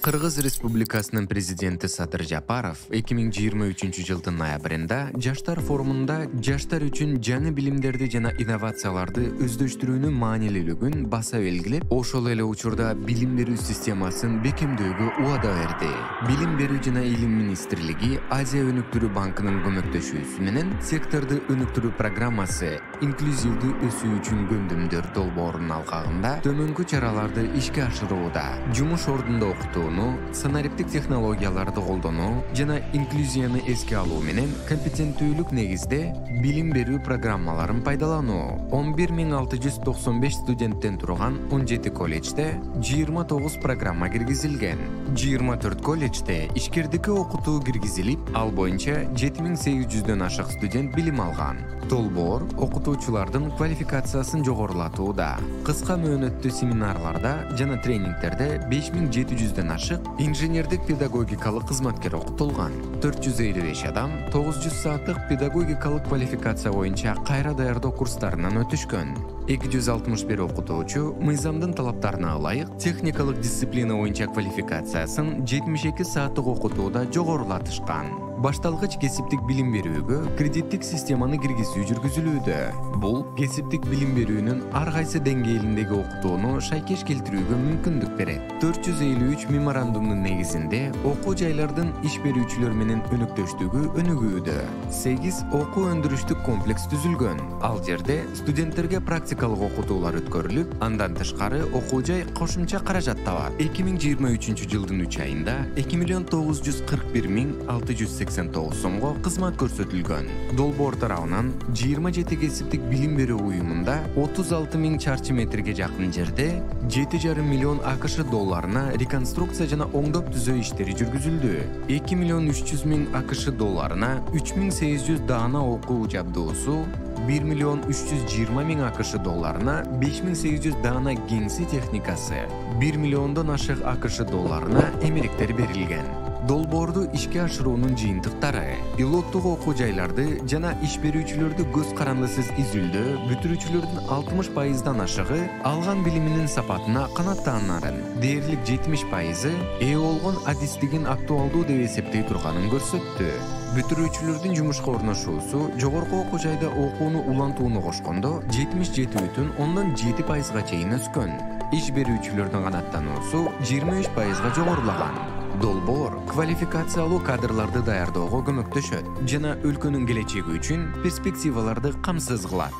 Кыргыз Республикасынын президенти Садыр Жапаров 2023-жылдын ноябрында Жаштар форумунда жаштар үчүн жаңы билимдерди жана инновацияларды өздөштүрүүнүн маанилүүлүгүн баса белгилеп, ошол эле учурда билим берүү системасын бекемдөөгө убада берди. Билим берүү жана илим министрлиги Азия өнүктүрүү банкынын көмөктөшүүсү менен секторду өнүктүрүү программасы инклюзивдүү өсүү үчүн көндүмдөр долбоорунун алкагында төмөнкү чараларды ишке ашырууда. Жумуш ордунда окутууну, санариптик технологияларды колдонуу жана инклюзияны эске алуу менен компетенттүүлүк негизде билим берүү программаларын пайдалануу. 11695 студенттен турган 17 колледжде 29 программа киргизилген. 24 колледжде ишкердикке окутуу киргизилип, ал боюнча 7800дөн ашык студент билим алган. Долбоор окутуучулардын квалификациясын жогорулатууда. Кыска мөөнөттүү семинарларда жана тренингтерде 5700дөн ашык инженердик педагогикалык кызматкер окутулган. 455 адам 900 сааттык педагогикалык квалификация боюнча кайра даярдоо курстарынан өтүшкөн. 261 окутуучу мыйзамдын талаптарына ылайык техникалык дисциплина боюнча квалификациясын 72 сааттык окутууда жогорулатышкан. Башталгыч кесиптик билим берүүгө кредиттик системаны киргизүү жүргүзүлүүдө. Бул кесиптик билим берүүнүн ар кайсы деңгээлиндеги окутууну шайкеш келтирүүгө мүмкүндүк берет. 453 меморандумдун негизинде окуу жайлардын иш берүүчүлөр менен өнүктөштүгү өнүгүүдө. 8 окуу өндүрүштүк комплекс түзүлгөн. Ал жерде студенттерге практикалык окутуулар өткөрүлүп, андан тышкары окуу жай кошумча каражат табат. 2023-жылдын 3 айында 2.941.689 сомго кызмат көрсөтүлгөн. Долбоор тарабынан 27 кесиптик билим берүү уюмунда 36.000 чарчы метрге жакын жерде 7,5 миллион АКШ долларына реконструкция жана оңдоп түзөө иштери жүргүзүлдү. 2.300.000 АКШ долларына 3800 даана окуу жабдуусу, 1.320.000 АКШ долларына 5800 даана кеңси техникасы, 1 миллиондон ашык АКШ долларына эмеректер берилген. Долбоорду ишке ашыруунун жыйынтыктары: пилоттук окуу жайларды жана иш берүүчүлөрдү көз карандысыз изилдөө, бүтүрүүчүлөрдүн 60%дан ашыгы алган билиминин сапатына канааттаанарын, дээрлик 70%ы ээ болгон адистигин актуалдуу деп эсептей турганын көрсөттү. Бүтүрүүчүлөрдүн жумушка орношуусу жогорку окуу жайда окууну улантууну кошкондо 77,7%га чейин өскөн. Иш берүүчүлөрдүн канааттануусу 23%га жогорулаган. Долбоор квалификациялуу кадрларды даярдоого көмөктөшөт жана өлкөнүн келечеги үчүн перспективаларды камсыз кылат.